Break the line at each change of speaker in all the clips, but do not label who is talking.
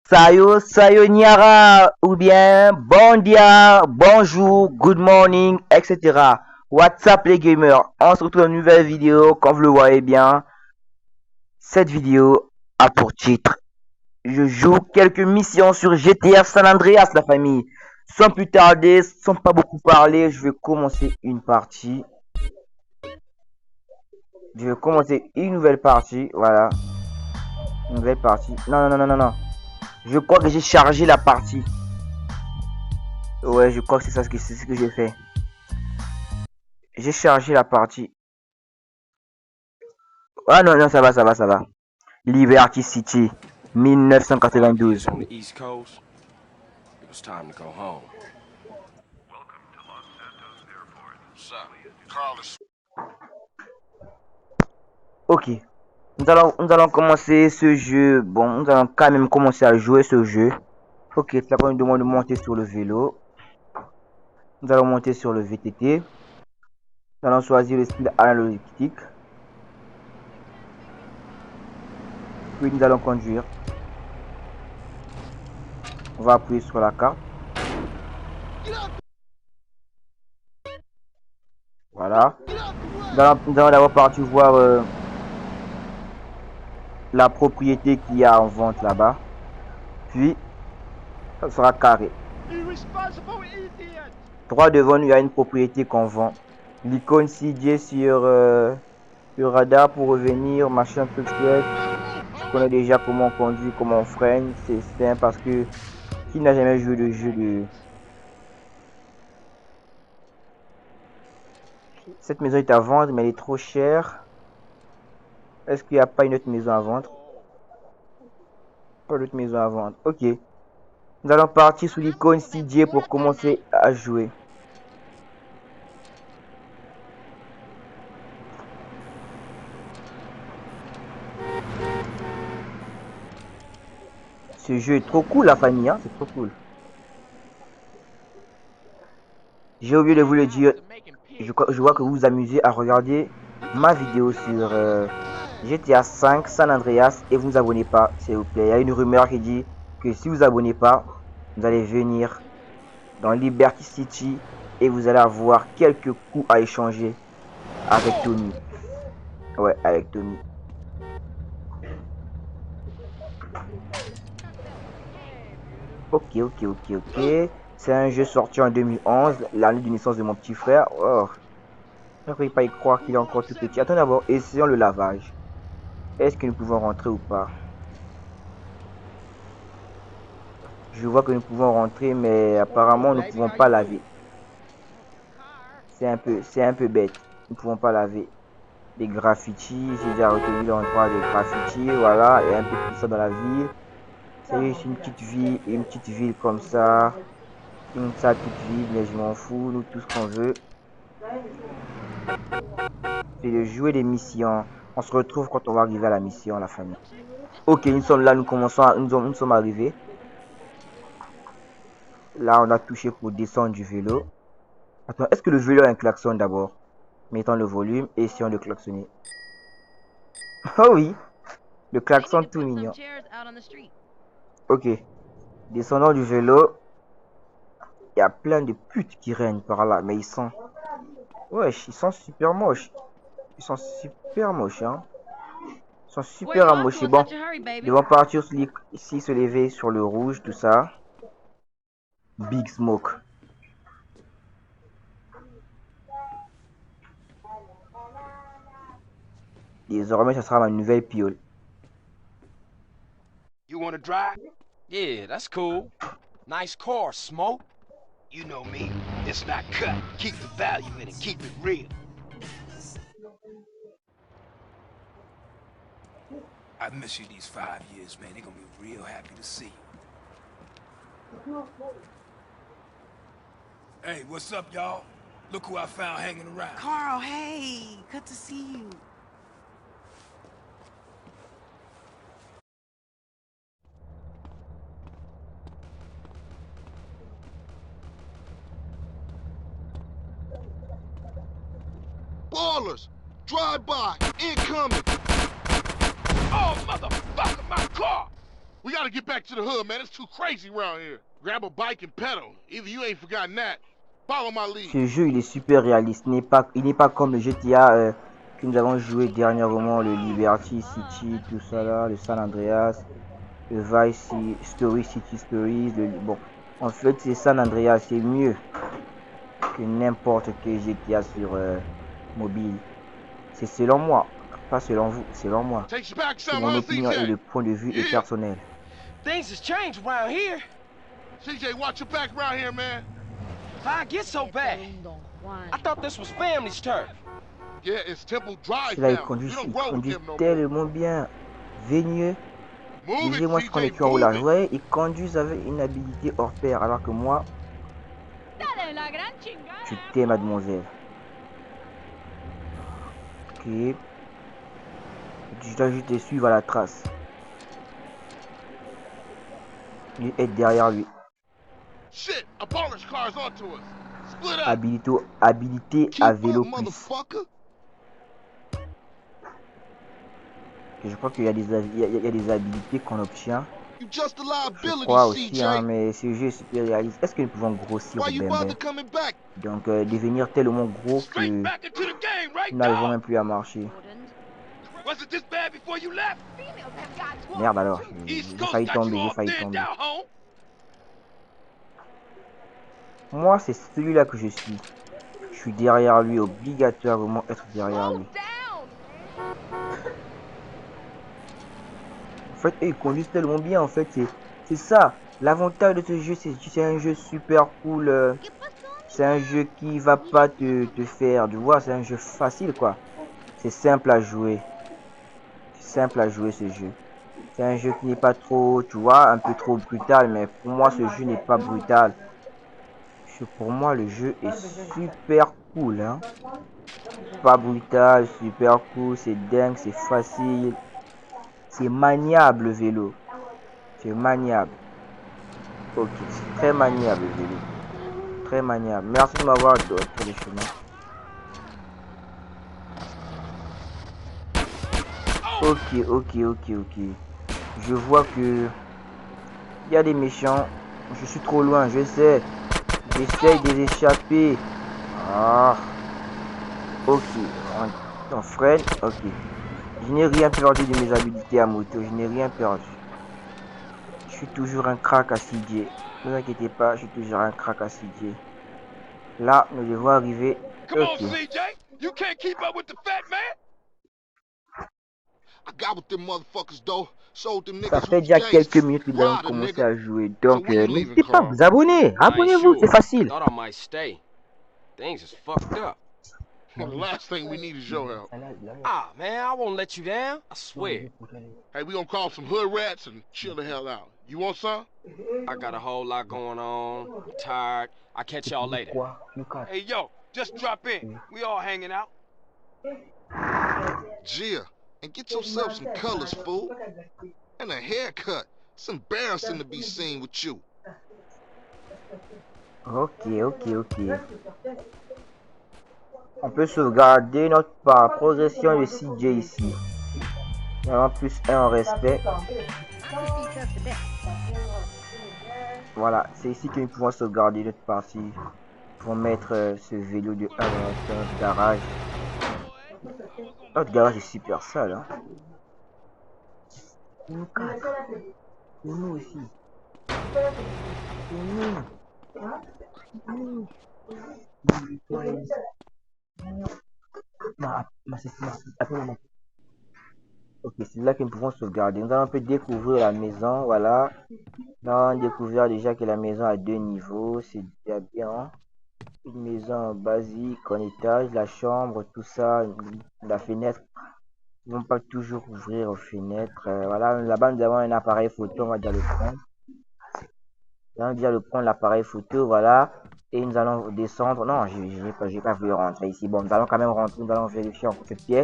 Sayo, sayonara, ou bien bon dia, bonjour, good morning, etc. What's up les gamers? On se retrouve dans une nouvelle vidéo, comme vous le voyez bien. Cette vidéo a pour titre: je joue quelques missions sur GTA San Andreas, la famille. Sans plus tarder, sans pas beaucoup parler, je vais commencer une partie. Je vais commencer une nouvelle partie, voilà. Une nouvelle partie. Non. Je crois que j'ai chargé la partie. Ouais, je crois que c'est ce que j'ai fait. J'ai chargé la partie. Ah non, ça va. Liberty City, 1992. Ok, nous allons commencer ce jeu. Bon, nous allons quand même commencer à jouer ce jeu. Ok, ça va nous demander de monter sur le vélo. Nous allons monter sur le VTT. Nous allons choisir le style analogique. Puis nous allons conduire. On va appuyer sur la carte. Voilà. Nous allons d'abord partir voir la propriété qu'il y a en vente là-bas. Puis, ça sera carré. Droit devant nous, il y a une propriété qu'on vend. L'icône CJ sur le radar pour revenir, machin, truc chouette. Je connais déjà comment on conduit, comment on freine. C'est simple parce que qui n'a jamais joué le jeu de... Cette maison est à vendre, mais elle est trop chère. Est-ce qu'il n'y a pas une autre maison à vendre? Pas d'autre maison à vendre. Ok. Nous allons partir sous l'icône CJ pour commencer à jouer. Ce jeu est trop cool, la famille, hein? C'est trop cool. J'ai oublié de vous le dire. Je vois que vous vous amusez à regarder ma vidéo sur GTA 5 San Andreas et vous abonnez pas, s'il vous plaît. Il y a une rumeur qui dit que si vous abonnez pas, vous allez venir dans Liberty City et vous allez avoir quelques coups à échanger avec Tommy. Ouais, avec Tommy. Ok. C'est un jeu sorti en 2011, l'année de naissance de mon petit frère. Oh, je ne peux pas y croire qu'il est encore tout petit. Attends d'abord, essayons le lavage. Est-ce que nous pouvons rentrer ou pas? Je vois que nous pouvons rentrer, mais apparemment nous ne pouvons pas laver. C'est un peu bête. Nous ne pouvons pas laver. Des graffitis, j'ai déjà retenu l'endroit des graffitis, voilà, et un peu tout ça dans la ville. C'est juste une petite ville comme ça. Une sale petite ville, mais je m'en fous, nous tout ce qu'on veut. C'est de jouer des missions. On se retrouve quand on va arriver à la mission, la famille. Ok, nous sommes là, nous sommes arrivés. Là, on a touché pour descendre du vélo. Attends, est-ce que le vélo a un klaxon d'abord? Mettons le volume et essayons de klaxonner. Oh oui, le klaxon tout mignon. Ok, descendons du vélo. Il y a plein de putes qui règnent par là, mais ils sont... Wesh, ils sont super moches. Ils sont super moches, hein. Ils sont super amochés. Bon, ils vont partir ici, se lever sur le rouge, tout ça. Big Smoke. Désormais, ça sera ma nouvelle piole.
You wanna drive? Yeah, that's cool. Nice car, Smoke. You know me. It's not cut. Keep the value in it. Keep it real. I miss you these 5 years, man. They're gonna be real happy to see you. Hey, what's up, y'all? Look who I found hanging around.
Carl, hey, good to see you.
Ballers! Drive by! Incoming!
Oh, motherfucker, my car!
We gotta get back to the hood, man. It's too crazy around here. Grab a bike and pedal. Either you ain't forgotten that. Follow my lead.
Ce jeu, il est super réaliste. Il n'est pas comme le GTA que nous avons joué dernièrement, le Liberty City, tout ça là, le San Andreas, le Vice Story, City Stories. Bon, en fait, c'est San Andreas, c'est mieux que n'importe quel GTA sur mobile. C'est selon moi, pas selon vous, selon moi.
Takes you back
C'est
some,
mon
huh,
opinion et
CJ?
le point de vue est personnel.
Things has changed around here.
CJ, watch your back around here, man.
How I get so bad? I thought this was family's turf.
Yeah, it's Temple Drive
Celui-là, il
now.
conduit,
You don't
il
grow with
conduit
him no more.
tellement bien, veigneux.
Move
Disais
it,
moi je prends les
CJ,
tueurs au
move
large.
it.
Ouais, ils conduisent avec une habilité hors pair, alors que moi, tu t'es mademoiselle. Ok. Je dois juste te suivre à la trace. Et être derrière lui.
Shit, a baller's car's onto us. Split up.
Habilité à vélo plus.
motherfucker.
Je crois qu'il y a des habilités qu'on obtient.
You just a
Je
liability,
crois aussi,
CJ.
hein, mais ce jeu est super réaliste. Est-ce que nous pouvons grossir
Why
au
you
bembé?
bother coming back?
Donc devenir tellement gros que
Straight back into the game, right,
nous n'arrivons
dog?
même plus à marcher.
Was it this bad before you left?
Merde alors,
East
j'ai
Coast
failli
got you
tomber, j'ai
all
failli
thinned
tomber.
out, home.
Moi, c'est celui-là que je suis. Je suis derrière lui, obligatoirement être derrière lui. En fait, ils conduisent tellement bien, en fait, c'est ça. L'avantage de ce jeu, c'est un jeu super cool. C'est un jeu qui va pas te faire, tu vois, c'est un jeu facile, quoi. C'est simple à jouer. C'est simple à jouer, ce jeu. C'est un jeu qui n'est pas trop, tu vois, un peu trop brutal, mais pour moi, ce jeu n'est pas brutal. Pour moi, le jeu est super cool, hein. Pas brutal, super cool, c'est dingue, c'est facile. C'est maniable le vélo. C'est maniable. Ok, c'est très maniable le vélo. Très maniable. Merci de m'avoir donné les chemins. Ok. Je vois que il y a des méchants. Je suis trop loin, je sais. J'essaye de les échapper. Ah. Ok. On freine. Ok. Je n'ai rien perdu de mes habilités à moto. Je n'ai rien perdu. Je suis toujours un crack à CJ. Ne vous inquiétez pas, je suis toujours un crack à CJ. Là, nous devons arriver.
Come on,
Ok.
CJ. You can't keep up with the fat man. I got with them motherfuckers, though. Sold them
Ça
niggas
fait
who's
déjà
gangsters.
quelques minutes que nous avons
Rider,
commencé
nigga.
à jouer.
So
Donc,
when you leaving,
n'hésitez pas à
Carl?
vous abonner.
I ain't
Abonnez-vous,
sure.
c'est facile.
Thought I might stay. Things is fucked up.
Well, the last thing we need is your help.
Ah, man, I won't let you down. I swear.
Hey, we gonna call some hood rats and chill the hell out. You want some?
I got a whole lot going on. I'm tired. I'll catch y'all later.
Hey, yo, just drop in. We all hanging out.
Gia, and get yourself some colors, fool. And a haircut. It's embarrassing to be seen with you.
Ok. On peut sauvegarder notre progression de CJ ici. Il y a plus 1 en respect. Voilà, c'est ici que nous pouvons sauvegarder notre partie. Pour mettre ce vélo de 1 dans notre garage. Notre garage est super sale, hein. Pour nous aussi. Ok, c'est là que nous pouvons sauvegarder. Nous allons un peu découvrir la maison, voilà. Nous allons découvrir déjà que la maison a 2 niveaux, c'est déjà bien. Une maison basique, en étage, la chambre, tout ça, la fenêtre. Ils ne vont pas toujours ouvrir aux fenêtres. Voilà, là-bas nous avons un appareil photo, on va déjà le prendre. Nous allons déjà le prendre, l'appareil photo, voilà. Et nous allons descendre. Non, je vais pas voulu rentrer ici. Bon, nous allons quand même rentrer, nous allons vérifier en contre-pied.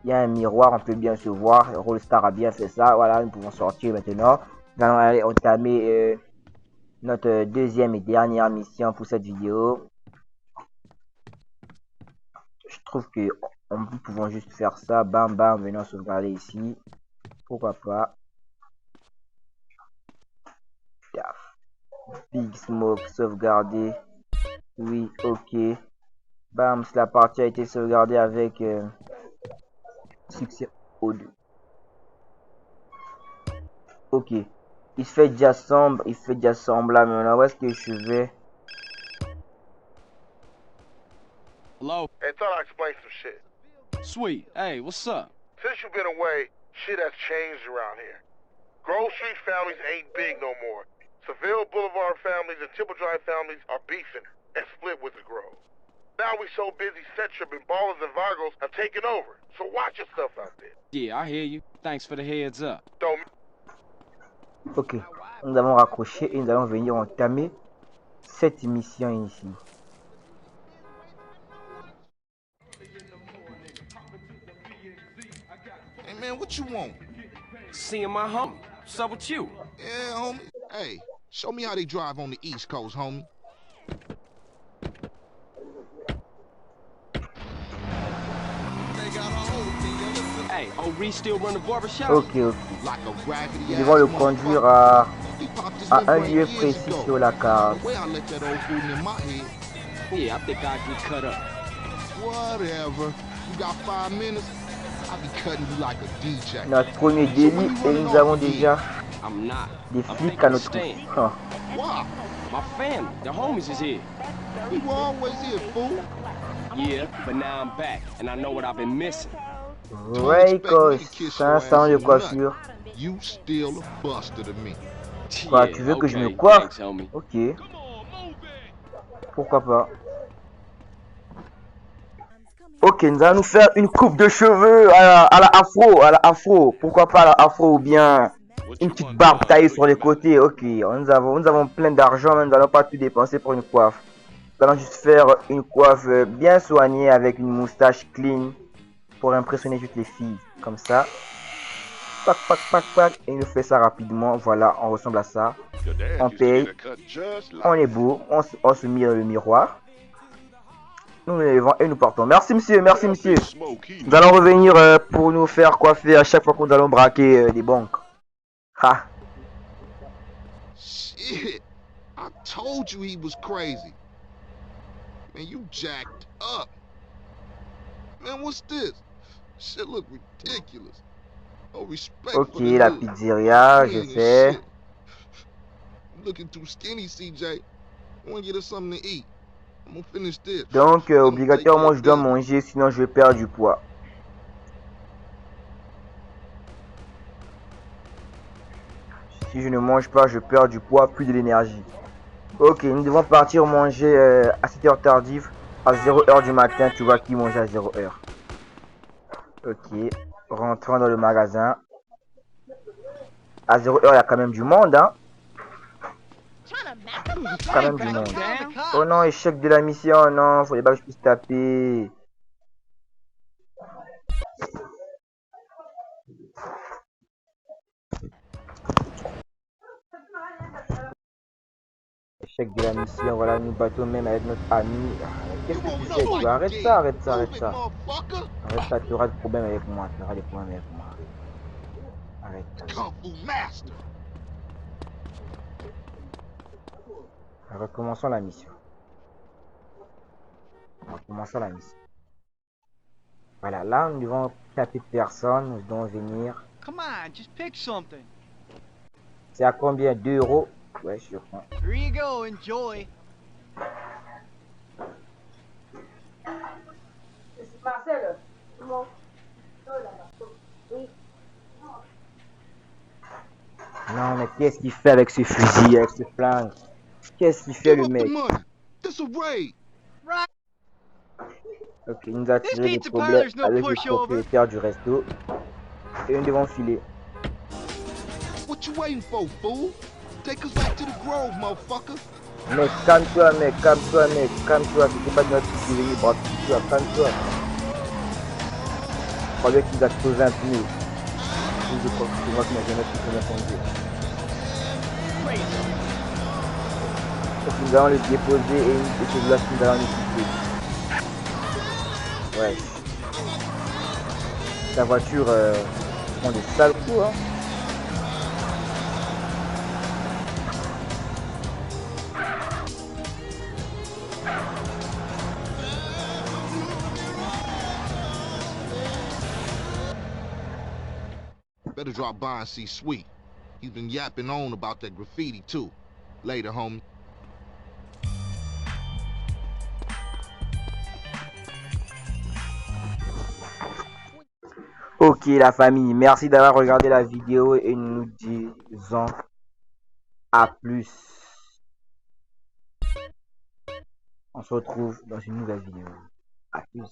Il y a un miroir, on peut bien se voir. Rollstar a bien fait ça. Voilà, nous pouvons sortir maintenant. Nous allons aller entamer notre deuxième et dernière mission pour cette vidéo. Je trouve que nous pouvons juste faire ça. Bam, bam, venons sauvegarder ici. Pourquoi pas. Big Smoke, sauvegarder. Oui, ok. Bam, la partie a été sauvegardée avec succès O2. Ok. Il fait déjà sombre, là maintenant. Où est-ce que je vais?
Hello?
Hey, thought I'd explain some shit.
Sweet. Hey, what's up?
Since you've been away, shit has changed around here. Grove Street families ain't big no more. Seville Boulevard families and Temple Drive families are beefing and split with the Grove. Now we so busy, Setrip and Ballers and Vargos have taken over. So watch your stuff out there.
Yeah, I hear you. Thanks for the heads up.
Don't
Ok. Nous avons raccroché et nous allons venir entamer cette mission ici.
Hey, man, what you want?
Seeing my homie. What's up with you?
Yeah, homie. Hey, show me how they drive on the East Coast, homie.
Hey, O'Ree still run the barbershop?
Ok, ok.
Like a raggedy
Nous devons le
ass
conduire
motherfucker.
à
He popped his
un
little
lieu
brain years
précis
ago.
sur la carte.
The way I let that old fool in my head.
Yeah, I think I'll get cut up.
Whatever. You got 5 minutes? I'll be cutting you like a DJ.
Notre premier délit et nous avons déjà
I'm not.
des
I'm
flics
thinking
à
of
notre
staying.
cou. Ah.
Why?
My family, the homies is here.
We were always here, fool.
Yeah, but now I'm back, and I know what I've been missing.
Raycos, 500 de coiffure.
You still a buster to me.
Quoi, tu veux que je me
okay,
coiffe?
thanks, homie.
Ok. Pourquoi pas. Ok, nous allons nous faire une coupe de cheveux à la afro. Pourquoi pas à la afro ou bien une petite barbe taillée sur les côtés. Ok, nous avons plein d'argent, mais nous n'allons pas tout dépenser pour une coiffe. Nous allons juste faire une coiffe bien soignée avec une moustache clean pour impressionner toutes les filles. Comme ça. Pac, pac, pac, pac. Et il nous fait ça rapidement. Voilà, on ressemble à ça. On paye. On est beau. On se mire dans le miroir. Nous nous levons et nous partons. Merci monsieur, merci monsieur. Nous allons revenir pour nous faire coiffer à chaque fois que nous allons braquer des banques. Ha.
Shit. I told you he was crazy. Man, you jacked up. Man, what's this? Shit look ridiculous. No respect
Ok,
for the
la
hood.
pizzeria, je
Clean as
sais.
shit. You looking too skinny, CJ. I want to get us something to eat. I'm gonna finish this.
Donc,
Then I'ma
obligatoirement,
take
je dois
care of
manger, sinon je vais perdre du poids. Si je ne mange pas, je perds du poids, plus de l'énergie. Ok, nous devons partir manger à 7h tardive, à 0h du matin. Tu vois qui mange à 0h. Ok, rentrons dans le magasin. À 0h, il y a quand même du monde, hein. Quand même du monde. Oh non, échec de la mission, non, faut pas que je puisse taper. Échec de la mission, voilà, nous battons même avec notre ami. Qu'est-ce que tu fais, toi? Arrête ça, arrête ça, arrête ça.
motherfucker.
Arrête ça, tu auras des problèmes avec moi, tu auras des problèmes avec moi. Arrête.
Kung Fu Master.
Recommençons la mission. Recommençons la mission. Voilà, là, nous devons taper personne, nous devons venir.
Come on, just pick something.
C'est à combien? 2 euros? Ouais, je prends.
Here you go, enjoy.
Marcel, non.
Non, mais qu'est-ce qu'il fait avec ce fusil, avec ce flingue? Qu'est-ce qu'il fait
Give
le
up the
mec?
money. This a raid.
Ok, il nous a tiré des
pizza
problèmes
parlor's no
avec le
pushover.
propriétaire du resto. Et nous devons filer.
What you waiting for, fool? Take us back to the Grove, motherfucker.
Mec, calme-toi, mec, calme-toi, mec, calme-toi. C'était pas de notre souvenir, braque-toi, calme-toi. Je croyais qu'il nous a creusé un pneu. Je crois que c'est moi qui n'ai jamais pu faire conduire. Donc nous allons le déposer et c'est là que nous allons le quitter. Ouais. Ta voiture prend des sales coups, hein.
Better drop by and see Sweet. He's been yapping on about that graffiti too. Later, homie.
Ok la famille, merci d'avoir regardé la vidéo et nous disons à plus. On se retrouve dans une nouvelle vidéo. À plus.